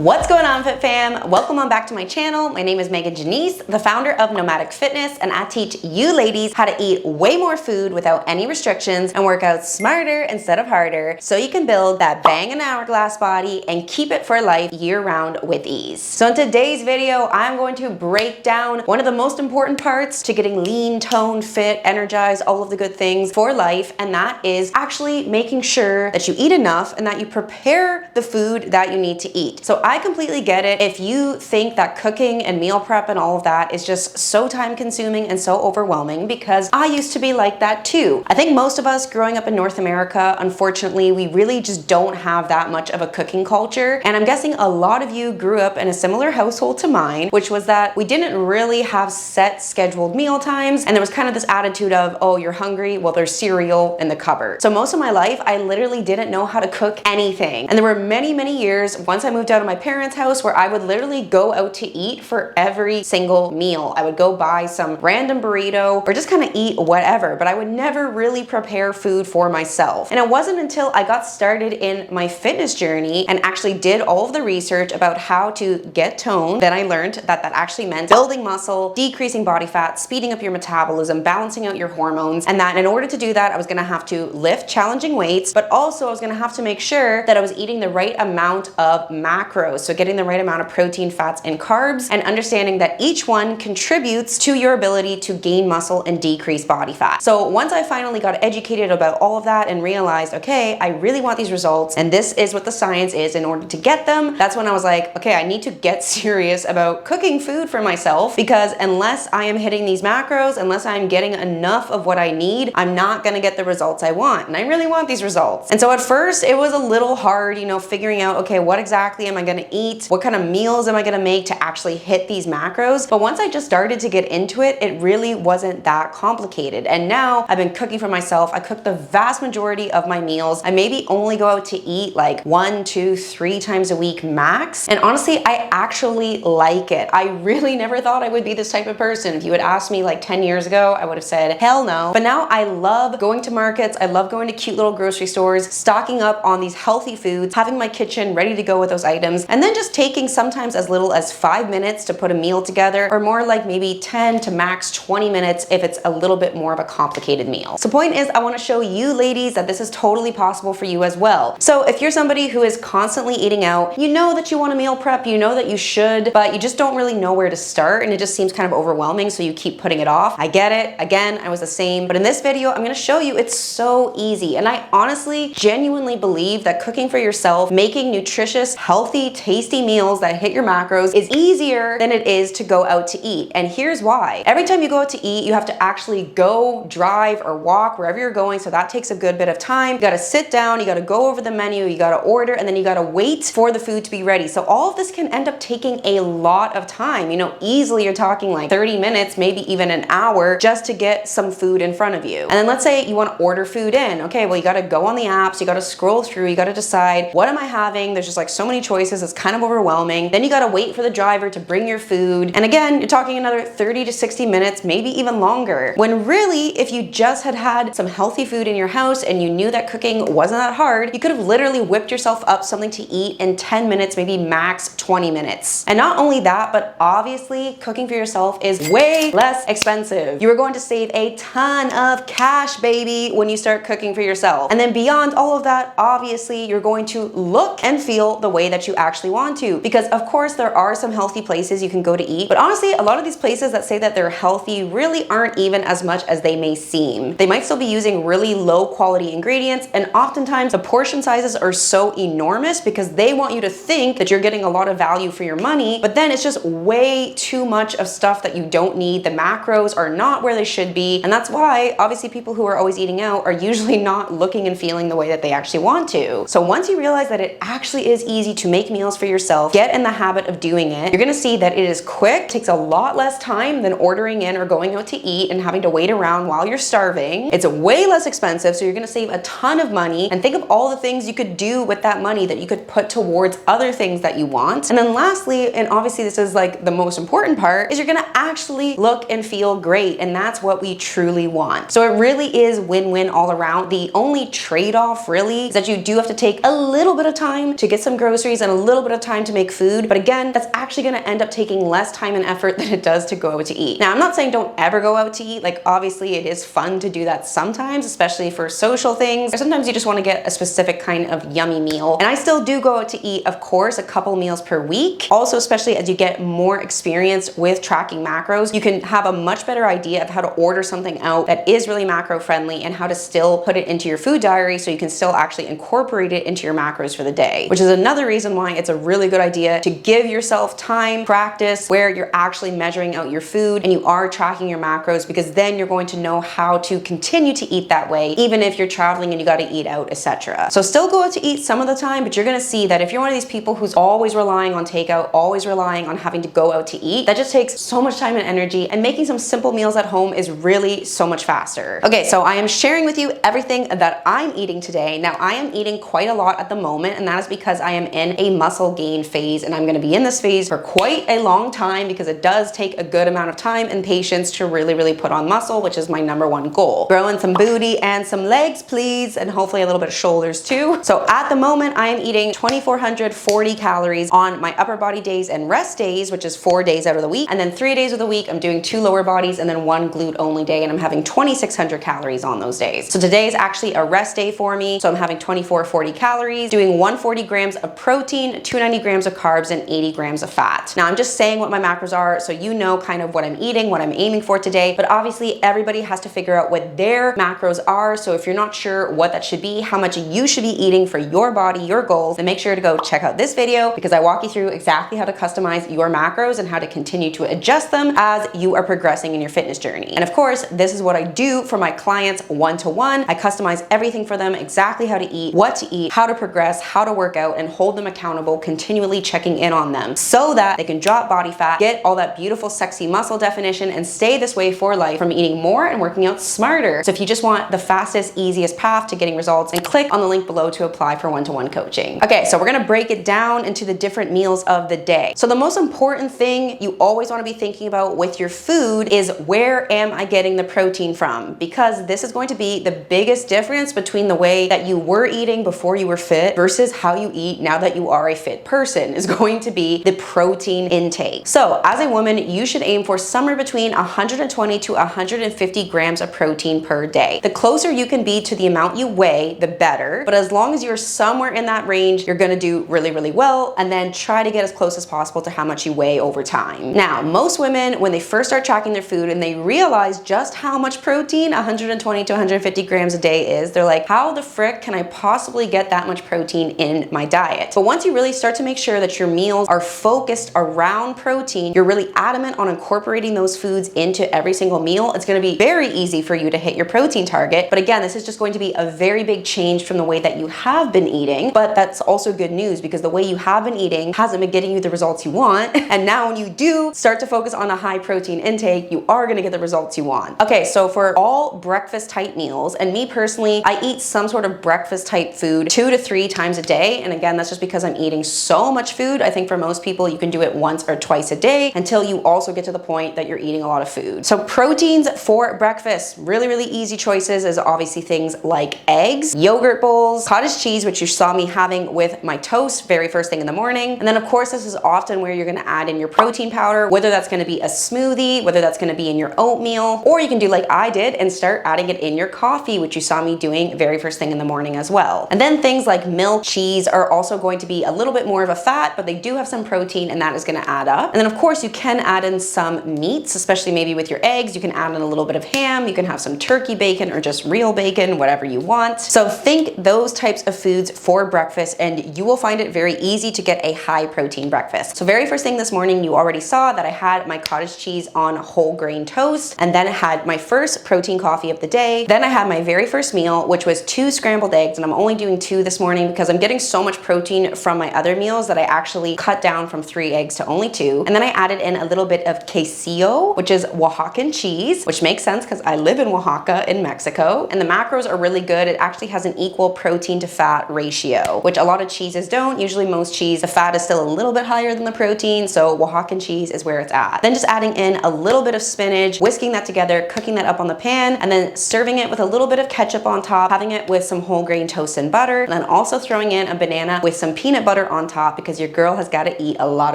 What's going on, Fit Fam? Welcome on back to my channel. My name is Megan Janice, the founder of Nomadic Fitness, and I teach you ladies how to eat way more food without any restrictions and work out smarter instead of harder so you can build that bang and hourglass body and keep it for life year-round with ease. So in today's video, I'm going to break down one of the most important parts to getting lean, toned, fit, energized, all of the good things for life, and that is actually making sure that you eat enough and that you prepare the food that you need to eat. So I completely get it if you think that cooking and meal prep and all of that is just so time consuming and so overwhelming, because I used to be like that too. I think most of us growing up in North America, unfortunately, we really just don't have that much of a cooking culture. And I'm guessing a lot of you grew up in a similar household to mine, which was that we didn't really have set scheduled meal times. And there was kind of this attitude of, oh, you're hungry? Well, there's cereal in the cupboard. So most of my life, I literally didn't know how to cook anything. And there were many, many years once I moved out of my parents' house where I would literally go out to eat for every single meal. I would go buy some random burrito or just kind of eat whatever, but I would never really prepare food for myself. And it wasn't until I got started in my fitness journey and actually did all of the research about how to get toned that I learned that actually meant building muscle, decreasing body fat, speeding up your metabolism, balancing out your hormones, and that in order to do that, I was gonna have to lift challenging weights, but also I was gonna have to make sure that I was eating the right amount of macros. So getting the right amount of protein, fats, and carbs, and understanding that each one contributes to your ability to gain muscle and decrease body fat. So once I finally got educated about all of that and realized, okay, I really want these results, and this is what the science is in order to get them, that's when I was like, okay, I need to get serious about cooking food for myself, because unless I am hitting these macros, unless I'm getting enough of what I need, I'm not gonna get the results I want. And I really want these results. And so at first it was a little hard, figuring out, okay, what exactly am I gonna eat? What kind of meals am I gonna make to actually hit these macros? But once I just started to get into it, it really wasn't that complicated. And now I've been cooking for myself. I cook the vast majority of my meals. I maybe only go out to eat like 1, 2, 3 times a week max. And honestly, I actually like it. I really never thought I would be this type of person. If you had asked me like 10 years ago, I would have said, hell no. But now I love going to markets. I love going to cute little grocery stores, stocking up on these healthy foods, having my kitchen ready to go with those items, and then just taking sometimes as little as 5 minutes to put a meal together, or more like maybe 10 to max 20 minutes if it's a little bit more of a complicated meal. So point is, I want to show you ladies that this is totally possible for you as well. So if you're somebody who is constantly eating out, you know that you want to meal prep, you know that you should, but you just don't really know where to start, and it just seems kind of overwhelming, so you keep putting it off. I get it. Again, I was the same, but in this video, I'm going to show you it's so easy. And I honestly, genuinely believe that cooking for yourself, making nutritious, healthy, tasty meals that hit your macros is easier than it is to go out to eat. And here's why. Every time you go out to eat, you have to actually go, drive, or walk wherever you're going, so that takes a good bit of time. You gotta sit down, you gotta go over the menu, you gotta order, and then you gotta wait for the food to be ready. So all of this can end up taking a lot of time. Easily you're talking like 30 minutes, maybe even an hour, just to get some food in front of you. And then let's say you wanna order food in. Okay, well, you gotta go on the apps, you gotta scroll through, you gotta decide, what am I having? There's just like so many choices, it's kind of overwhelming. Then you gotta wait for the driver to bring your food. And again, you're talking another 30 to 60 minutes, maybe even longer. When really, if you just had some healthy food in your house and you knew that cooking wasn't that hard, you could have literally whipped yourself up something to eat in 10 minutes, maybe max 20 minutes. And not only that, but obviously cooking for yourself is way less expensive. You are going to save a ton of cash, baby, when you start cooking for yourself. And then beyond all of that, obviously you're going to look and feel the way that you actually want to, because of course there are some healthy places you can go to eat, but honestly a lot of these places that say that they're healthy really aren't even as much as they may seem. They might still be using really low quality ingredients, and oftentimes the portion sizes are so enormous because they want you to think that you're getting a lot of value for your money, but then it's just way too much of stuff that you don't need. The macros are not where they should be, and that's why obviously people who are always eating out are usually not looking and feeling the way that they actually want to. So once you realize that it actually is easy to make meals for yourself, get in the habit of doing it, you're gonna see that it is quick, takes a lot less time than ordering in or going out to eat and having to wait around while you're starving. It's way less expensive, so you're gonna save a ton of money, and think of all the things you could do with that money that you could put towards other things that you want. And then lastly, and obviously this is like the most important part, is you're gonna actually look and feel great, and that's what we truly want. So it really is win-win all around. The only trade-off really is that you do have to take a little bit of time to get some groceries and a little little bit of time to make food, but again, that's actually gonna end up taking less time and effort than it does to go out to eat. Now, I'm not saying don't ever go out to eat. Like, obviously it is fun to do that sometimes, especially for social things, or sometimes you just wanna get a specific kind of yummy meal. And I still do go out to eat, of course, a couple meals per week. Also, especially as you get more experience with tracking macros, you can have a much better idea of how to order something out that is really macro friendly and how to still put it into your food diary so you can still actually incorporate it into your macros for the day, which is another reason why it's a really good idea to give yourself time, practice, where you're actually measuring out your food and you are tracking your macros, because then you're going to know how to continue to eat that way, even if you're traveling and you got to eat out, etc. So still go out to eat some of the time, but you're going to see that if you're one of these people who's always relying on takeout, always relying on having to go out to eat, that just takes so much time and energy, and making some simple meals at home is really so much faster. Okay, so I am sharing with you everything that I'm eating today. Now, I am eating quite a lot at the moment, and that is because I am in a muscle gain phase, and I'm going to be in this phase for quite a long time because it does take a good amount of time and patience to really put on muscle, which is my #1 goal. Growing some booty and some legs, please, and hopefully a little bit of shoulders too. So at the moment, I am eating 2,440 calories on my upper body days and rest days, which is 4 days out of the week. And then 3 days of the week, I'm doing 2 lower bodies and then 1 glute only day, and I'm having 2,600 calories on those days. So today is actually a rest day for me. So I'm having 2,440 calories, doing 140 grams of protein, 290 grams of carbs, and 80 grams of fat. Now, I'm just saying what my macros are so you know kind of what I'm eating, what I'm aiming for today, but obviously everybody has to figure out what their macros are. So if you're not sure what that should be, how much you should be eating for your body, your goals, then make sure to go check out this video, because I walk you through exactly how to customize your macros and how to continue to adjust them as you are progressing in your fitness journey. And of course, this is what I do for my clients one-to-one. I customize everything for them, exactly how to eat, what to eat, how to progress, how to work out, and hold them accountable, continually checking in on them so that they can drop body fat, get all that beautiful, sexy muscle definition, and stay this way for life from eating more and working out smarter. So if you just want the fastest, easiest path to getting results, then click on the link below to apply for one-to-one coaching. Okay, so we're gonna break it down into the different meals of the day. So the most important thing you always wanna be thinking about with your food is, where am I getting the protein from? Because this is going to be the biggest difference between the way that you were eating before you were fit versus how you eat now that you are a fit person, is going to be the protein intake. So as a woman, you should aim for somewhere between 120 to 150 grams of protein per day. The closer you can be to the amount you weigh, the better. But as long as you're somewhere in that range, you're gonna do really well, and then try to get as close as possible to how much you weigh over time. Now, most women, when they first start tracking their food and they realize just how much protein 120 to 150 grams a day is, they're like, how the frick can I possibly get that much protein in my diet? But once you really start to make sure that your meals are focused around protein, you're really adamant on incorporating those foods into every single meal, it's gonna be very easy for you to hit your protein target. But again, this is just going to be a very big change from the way that you have been eating, but that's also good news, because the way you have been eating hasn't been getting you the results you want. And now when you do start to focus on a high protein intake, you are gonna get the results you want. Okay, so for all breakfast type meals, and me personally, I eat some sort of breakfast type food 2 to 3 times a day. And again, that's just because I'm eating so much food. I think for most people, you can do it once or twice a day until you also get to the point that you're eating a lot of food. So proteins for breakfast, really easy choices is obviously things like eggs, yogurt bowls, cottage cheese, which you saw me having with my toast very first thing in the morning. And then of course, this is often where you're gonna add in your protein powder, whether that's gonna be a smoothie, whether that's gonna be in your oatmeal, or you can do like I did and start adding it in your coffee, which you saw me doing very first thing in the morning as well. And then things like milk, cheese are also going to be a little bit more of a fat, but they do have some protein, and that is gonna add up. And then of course, you can add in some meats, especially maybe with your eggs. You can add in a little bit of ham, you can have some turkey bacon or just real bacon, whatever you want. So think those types of foods for breakfast, and you will find it very easy to get a high protein breakfast. So very first thing this morning, you already saw that I had my cottage cheese on whole grain toast, and then I had my first protein coffee of the day. Then I had my very first meal, which was 2 scrambled eggs, and I'm only doing 2 this morning because I'm getting so much protein from my other meals that I actually cut down from 3 eggs to only 2. And then I added in a little bit of quesillo, which is Oaxacan cheese, which makes sense because I live in Oaxaca in Mexico, and the macros are really good. It actually has an equal protein to fat ratio, which a lot of cheeses don't. Usually most cheese, the fat is still a little bit higher than the protein, so Oaxacan cheese is where it's at. Then just adding in a little bit of spinach, whisking that together, cooking that up on the pan, and then serving it with a little bit of ketchup on top, having it with some whole grain toast and butter, and then also throwing in a banana with some peanut butter butter on top because your girl has got to eat a lot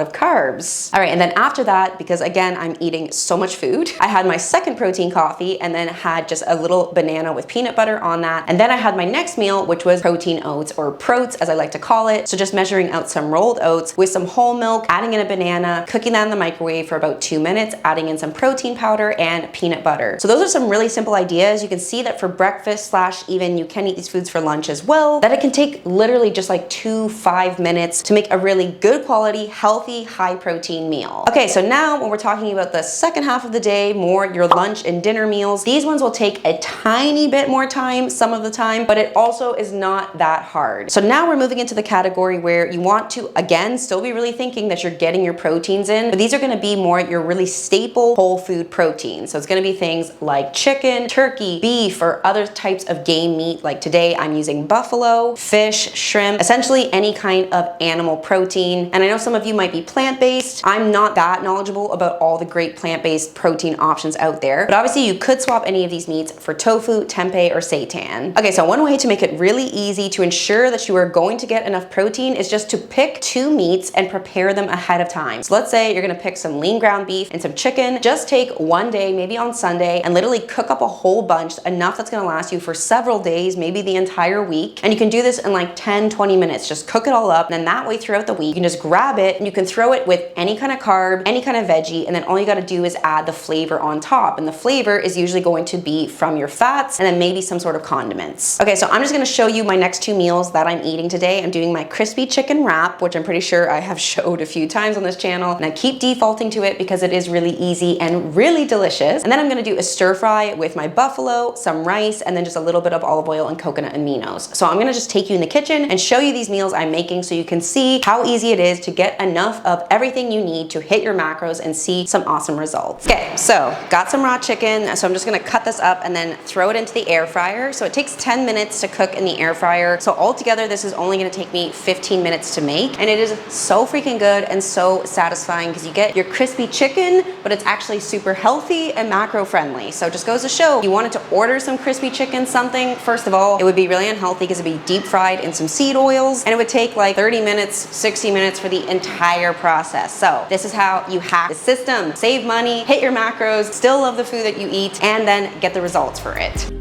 of carbs. All right, and then after that, because again, I'm eating so much food, I had my second protein coffee and then had just a little banana with peanut butter on that. And then I had my next meal, which was protein oats, or proats as I like to call it. So just measuring out some rolled oats with some whole milk, adding in a banana, cooking that in the microwave for about 2 minutes, adding in some protein powder and peanut butter. So those are some really simple ideas. You can see that for breakfast / even you can eat these foods for lunch as well, that it can take literally just like 2-5 minutes to make a really good quality, healthy, high protein meal. Okay, so now when we're talking about the second half of the day, more your lunch and dinner meals, these ones will take a tiny bit more time some of the time, but it also is not that hard. So now we're moving into the category where you want to, again, still be really thinking that you're getting your proteins in, but these are gonna be more your really staple whole food proteins. So it's gonna be things like chicken, turkey, beef, or other types of game meat. Like today I'm using buffalo, fish, shrimp, essentially any kind of animal protein. And I know some of you might be plant-based. I'm not that knowledgeable about all the great plant-based protein options out there, but obviously you could swap any of these meats for tofu, tempeh, or seitan. Okay, so one way to make it really easy to ensure that you are going to get enough protein is just to pick 2 meats and prepare them ahead of time. So let's say you're gonna pick some lean ground beef and some chicken. Just take one day, maybe on Sunday, and literally cook up a whole bunch, enough that's gonna last you for several days, maybe the entire week. And you can do this in like 10-20 minutes. Just cook it all up, and then that way throughout the week, you can just grab it and you can throw it with any kind of carb, any kind of veggie, and then all you gotta do is add the flavor on top. And the flavor is usually going to be from your fats and then maybe some sort of condiments. Okay, so I'm just gonna show you my next 2 meals that I'm eating today. I'm doing my crispy chicken wrap, which I'm pretty sure I have showed a few times on this channel, and I keep defaulting to it because it is really easy and really delicious. And then I'm gonna do a stir fry with my buffalo, some rice, and then just a little bit of olive oil and coconut aminos. So I'm gonna just take you in the kitchen and show you these meals I'm making so you can see how easy it is to get enough of everything you need to hit your macros and see some awesome results. Okay, so got some raw chicken, so I'm just gonna cut this up and then throw it into the air fryer. So it takes 10 minutes to cook in the air fryer. So altogether, this is only gonna take me 15 minutes to make, and it is so freaking good and so satisfying because you get your crispy chicken, but it's actually super healthy and macro friendly. So it just goes to show, if you wanted to order some crispy chicken something, first of all, it would be really unhealthy because it'd be deep fried in some seed oils, and it would take like 30 minutes, 60 minutes for the entire process. So this is how you hack the system, save money, hit your macros, still love the food that you eat, and then get the results for it.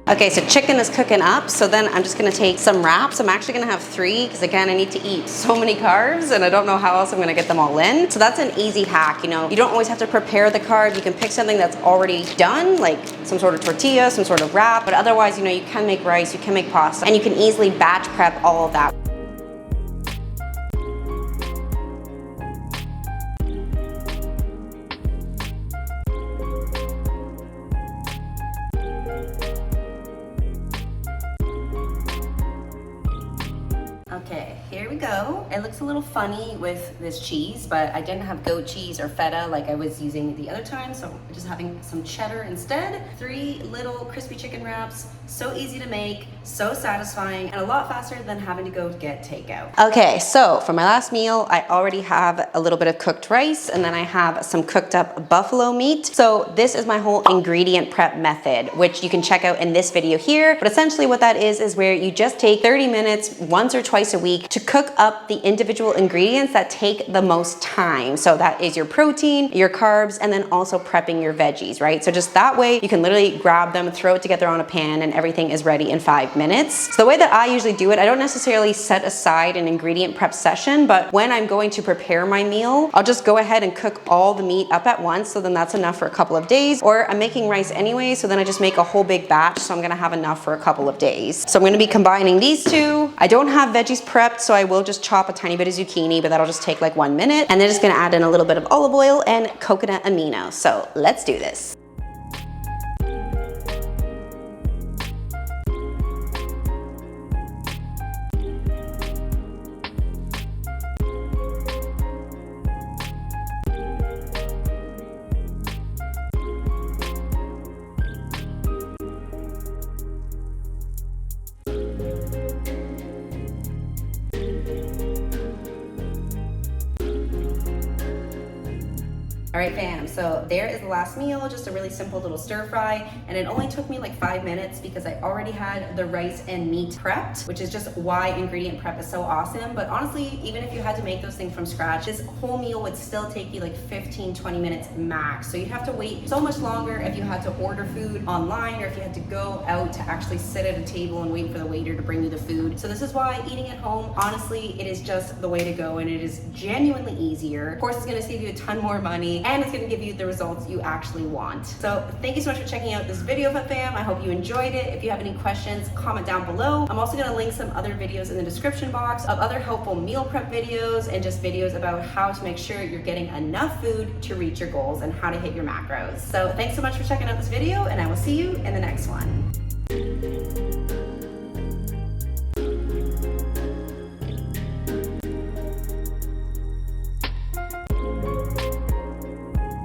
Okay, so chicken is cooking up, so then I'm just gonna take some wraps. I'm actually gonna have 3 because again, I need to eat so many carbs and I don't know how else I'm gonna get them all in. So that's an easy hack, you know. You don't always have to prepare the carb. You can pick something that's already done, like some sort of tortilla, some sort of wrap, but otherwise, you know, you can make rice, you can make pasta, and you can easily batch prep all of that. Okay, here we go. It looks a little funny with this cheese, but I didn't have goat cheese or feta like I was using the other time, so I'm just having some cheddar instead. 3 little crispy chicken wraps, so easy to make, so satisfying, and a lot faster than having to go get takeout. Okay, so for my last meal, I already have a little bit of cooked rice, and then I have some cooked up buffalo meat. So this is my whole ingredient prep method, which you can check out in this video here. But essentially what that is where you just take 30 minutes once or twice a week to cook up the individual ingredients that take the most time. So that is your protein, your carbs, and then also prepping your veggies, right? So just that way you can literally grab them, throw it together on a pan, and everything is ready in 5 minutes. So the way that I usually do it, I don't necessarily set aside an ingredient prep session, but when I'm going to prepare my meal, I'll just go ahead and cook all the meat up at once. So then that's enough for a couple of days. Or I'm making rice anyway, so then I just make a whole big batch. So I'm gonna have enough for a couple of days. So I'm gonna be combining these 2. I don't have veggies prepped, so I will just chop a tiny bit of zucchini, but that'll just take like 1 minute. And then just gonna add in a little bit of olive oil and coconut amino. So let's do this. All right, fam, so there is the last meal, just a really simple little stir fry, and it only took me like 5 minutes because I already had the rice and meat prepped, which is just why ingredient prep is so awesome. But honestly, even if you had to make those things from scratch, this whole meal would still take you like 15-20 minutes max. So you'd have to wait so much longer if you had to order food online or if you had to go out to actually sit at a table and wait for the waiter to bring you the food. So this is why eating at home, honestly, it is just the way to go, and it is genuinely easier. Of course, it's gonna save you a ton more money, and it's gonna give you the results you actually want. So thank you so much for checking out this video, fam. I hope you enjoyed it. If you have any questions, comment down below. I'm also gonna link some other videos in the description box of other helpful meal prep videos and just videos about how to make sure you're getting enough food to reach your goals and how to hit your macros. So thanks so much for checking out this video, and I will see you in the next one.